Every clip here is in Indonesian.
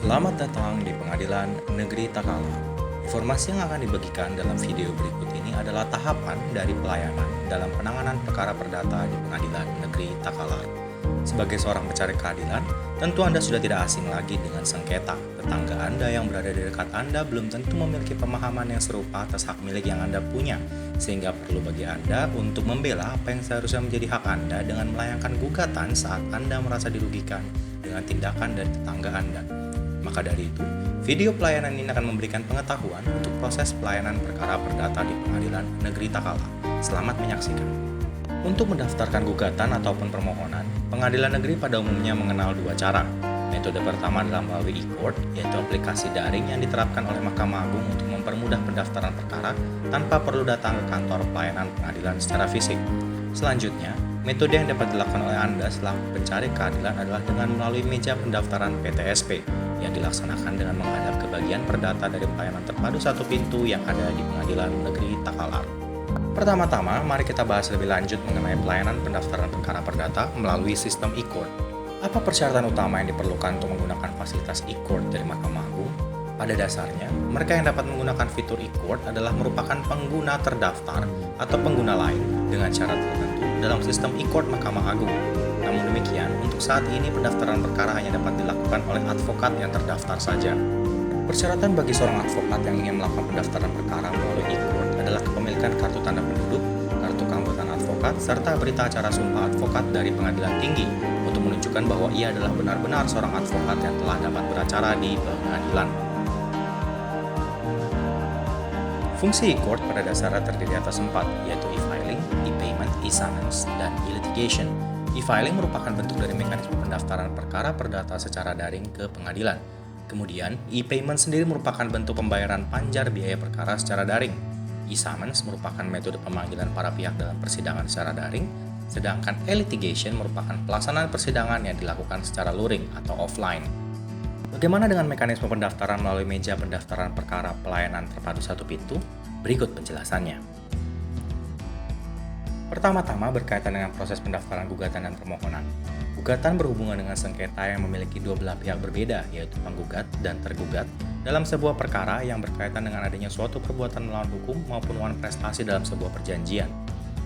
Selamat datang di Pengadilan Negeri Takalar. Informasi yang akan dibagikan dalam video berikut ini adalah tahapan dari pelayanan dalam penanganan perkara perdata di Pengadilan Negeri Takalar. Sebagai seorang pencari keadilan, tentu Anda sudah tidak asing lagi dengan sengketa. Tetangga Anda yang berada di dekat Anda belum tentu memiliki pemahaman yang serupa atas hak milik yang Anda punya, sehingga perlu bagi Anda untuk membela apa yang seharusnya menjadi hak Anda dengan melayangkan gugatan saat Anda merasa dirugikan dengan tindakan dari tetangga Anda. Maka dari itu, video pelayanan ini akan memberikan pengetahuan untuk proses pelayanan perkara perdata di Pengadilan Negeri Takalar. Selamat menyaksikan. Untuk mendaftarkan gugatan ataupun permohonan, Pengadilan Negeri pada umumnya mengenal dua cara. Metode pertama adalah melalui e-court, yaitu aplikasi daring yang diterapkan oleh Mahkamah Agung untuk mempermudah pendaftaran perkara tanpa perlu datang ke kantor pelayanan pengadilan secara fisik. Selanjutnya, metode yang dapat dilakukan oleh Anda selaku pencari keadilan adalah dengan melalui meja pendaftaran PTSP yang dilaksanakan dengan menghadap ke bagian perdata dari pelayanan terpadu satu pintu yang ada di Pengadilan Negeri Takalar. Pertama-tama, mari kita bahas lebih lanjut mengenai pelayanan pendaftaran perkara perdata melalui sistem e-court. Apa persyaratan utama yang diperlukan untuk menggunakan fasilitas e-court dari Mahkamah Agung? Pada dasarnya, mereka yang dapat menggunakan fitur e-court adalah merupakan pengguna terdaftar atau pengguna lain dengan syarat tertentu dalam sistem e-court Mahkamah Agung. Namun demikian, untuk saat ini pendaftaran perkara hanya dapat dilakukan oleh advokat yang terdaftar saja. Persyaratan bagi seorang advokat yang ingin melakukan pendaftaran perkara melalui e-court adalah kepemilikan kartu tanda penduduk, kartu keanggotaan advokat, serta berita acara sumpah advokat dari pengadilan tinggi untuk menunjukkan bahwa ia adalah benar-benar seorang advokat yang telah dapat beracara di pengadilan. Fungsi e-court pada dasarnya terdiri atas 4, yaitu e-filing, e-payment, e-summons, dan e-litigation. E-filing merupakan bentuk dari mekanisme pendaftaran perkara perdata secara daring ke pengadilan. Kemudian, e-payment sendiri merupakan bentuk pembayaran panjar biaya perkara secara daring. E-summons merupakan metode pemanggilan para pihak dalam persidangan secara daring, sedangkan e-litigation merupakan pelaksanaan persidangan yang dilakukan secara luring atau offline. Bagaimana dengan mekanisme pendaftaran melalui meja pendaftaran perkara pelayanan terpadu satu pintu? Berikut penjelasannya. Pertama-tama berkaitan dengan proses pendaftaran gugatan dan permohonan. Gugatan berhubungan dengan sengketa yang memiliki dua belah pihak berbeda, yaitu penggugat dan tergugat, dalam sebuah perkara yang berkaitan dengan adanya suatu perbuatan melawan hukum maupun wan prestasi dalam sebuah perjanjian.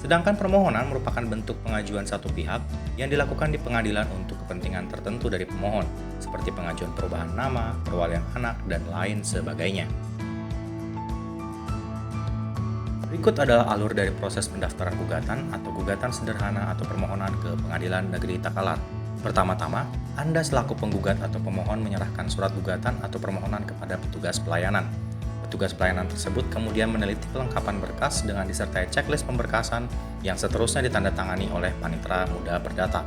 Sedangkan permohonan merupakan bentuk pengajuan satu pihak yang dilakukan di pengadilan untuk kepentingan tertentu dari pemohon, seperti pengajuan perubahan nama, perwalian anak, dan lain sebagainya. Berikut adalah alur dari proses pendaftaran gugatan atau gugatan sederhana atau permohonan ke Pengadilan Negeri Takalar. Pertama-tama, Anda selaku penggugat atau pemohon menyerahkan surat gugatan atau permohonan kepada petugas pelayanan. Petugas pelayanan tersebut kemudian meneliti kelengkapan berkas dengan disertai checklist pemberkasan yang seterusnya ditandatangani oleh panitera muda perdata.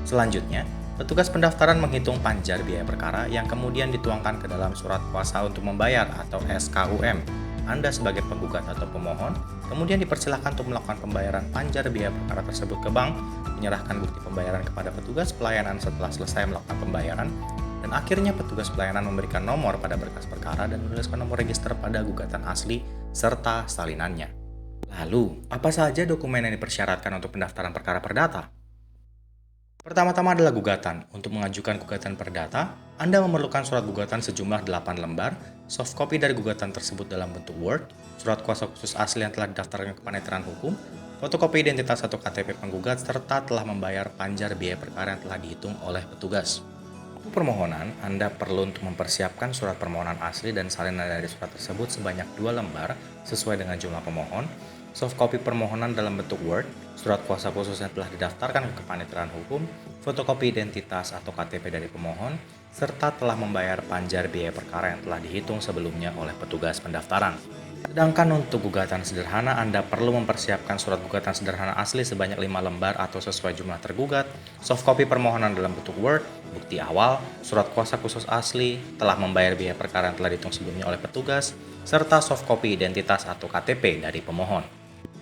Selanjutnya, petugas pendaftaran menghitung panjar biaya perkara yang kemudian dituangkan ke dalam surat kuasa untuk membayar atau SKUM. Anda sebagai penggugat atau pemohon kemudian dipersilakan untuk melakukan pembayaran panjar biaya perkara tersebut ke bank, menyerahkan bukti pembayaran kepada petugas pelayanan setelah selesai melakukan pembayaran, dan akhirnya petugas pelayanan memberikan nomor pada berkas perkara dan menuliskan nomor register pada gugatan asli serta salinannya. Lalu, apa saja dokumen yang dipersyaratkan untuk pendaftaran perkara perdata? Pertama-tama adalah gugatan. Untuk mengajukan gugatan perdata, Anda memerlukan surat gugatan sejumlah 8 lembar, soft copy dari gugatan tersebut dalam bentuk Word, surat kuasa khusus asli yang telah didaftarkan ke panitiran hukum, fotokopi identitas atau KTP penggugat, serta telah membayar panjar biaya perkara yang telah dihitung oleh petugas. Untuk permohonan, Anda perlu untuk mempersiapkan surat permohonan asli dan salinan dari surat tersebut sebanyak 2 lembar sesuai dengan jumlah pemohon, soft copy permohonan dalam bentuk Word, surat kuasa khusus yang telah didaftarkan ke kepanitiran hukum, fotokopi identitas atau KTP dari pemohon, serta telah membayar panjar biaya perkara yang telah dihitung sebelumnya oleh petugas pendaftaran. Sedangkan untuk gugatan sederhana, Anda perlu mempersiapkan surat gugatan sederhana asli sebanyak 5 lembar atau sesuai jumlah tergugat, soft copy permohonan dalam bentuk Word, bukti awal, surat kuasa khusus asli, telah membayar biaya perkara yang telah dihitung sebelumnya oleh petugas, serta soft copy identitas atau KTP dari pemohon.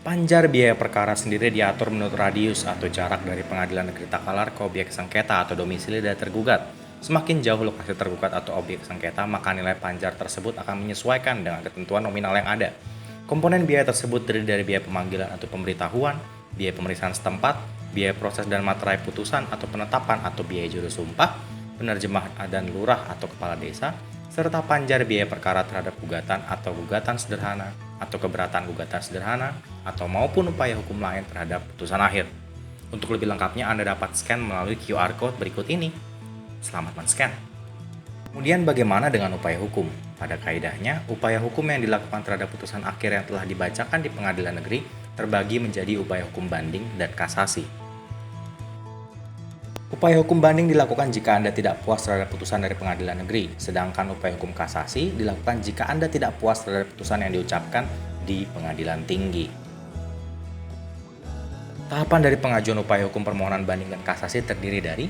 Panjar biaya perkara sendiri diatur menurut radius atau jarak dari Pengadilan Negeri Takalar ke objek sengketa atau domisili dari tergugat. Semakin jauh lokasi tergugat atau objek sengketa, maka nilai panjar tersebut akan menyesuaikan dengan ketentuan nominal yang ada. Komponen biaya tersebut terdiri dari biaya pemanggilan atau pemberitahuan, biaya pemeriksaan setempat, biaya proses dan materai putusan atau penetapan atau biaya juru sumpah, penerjemah dan lurah atau kepala desa, serta panjar biaya perkara terhadap gugatan atau gugatan sederhana atau keberatan gugatan sederhana atau maupun upaya hukum lain terhadap putusan akhir. Untuk lebih lengkapnya Anda dapat scan melalui QR Code berikut ini. Selamat men-scan. Kemudian bagaimana dengan upaya hukum? Pada kaidahnya, upaya hukum yang dilakukan terhadap putusan akhir yang telah dibacakan di pengadilan negeri terbagi menjadi upaya hukum banding dan kasasi. Upaya hukum banding dilakukan jika Anda tidak puas terhadap putusan dari pengadilan negeri, sedangkan upaya hukum kasasi dilakukan jika Anda tidak puas terhadap putusan yang diucapkan di pengadilan tinggi. Tahapan dari pengajuan upaya hukum permohonan banding dan kasasi terdiri dari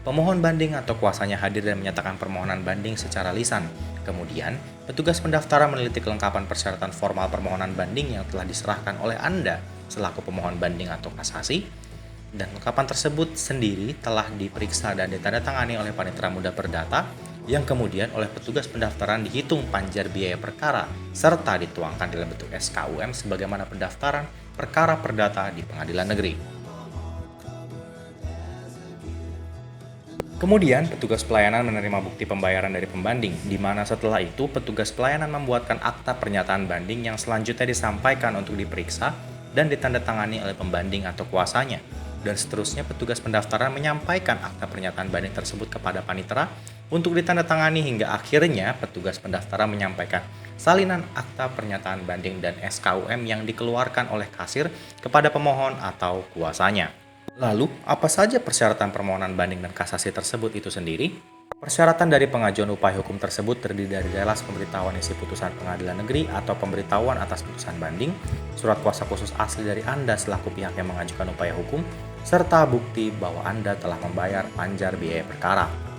pemohon banding atau kuasanya hadir dan menyatakan permohonan banding secara lisan. Kemudian, petugas pendaftaran meneliti kelengkapan persyaratan formal permohonan banding yang telah diserahkan oleh Anda selaku pemohon banding atau kasasi, dan kelengkapan tersebut sendiri telah diperiksa dan ditandatangani oleh panitera muda perdata yang kemudian oleh petugas pendaftaran dihitung panjar biaya perkara serta dituangkan dalam bentuk SKUM sebagaimana pendaftaran perkara perdata di pengadilan negeri. Kemudian, petugas pelayanan menerima bukti pembayaran dari pembanding, di mana setelah itu petugas pelayanan membuatkan akta pernyataan banding yang selanjutnya disampaikan untuk diperiksa dan ditandatangani oleh pembanding atau kuasanya. Dan seterusnya petugas pendaftaran menyampaikan akta pernyataan banding tersebut kepada panitera untuk ditandatangani hingga akhirnya petugas pendaftaran menyampaikan salinan akta pernyataan banding dan SKUM yang dikeluarkan oleh kasir kepada pemohon atau kuasanya. Lalu, apa saja persyaratan permohonan banding dan kasasi tersebut itu sendiri? Persyaratan dari pengajuan upaya hukum tersebut terdiri dari relas pemberitahuan isi putusan pengadilan negeri atau pemberitahuan atas putusan banding, surat kuasa khusus asli dari Anda selaku pihak yang mengajukan upaya hukum, serta bukti bahwa Anda telah membayar panjar biaya perkara.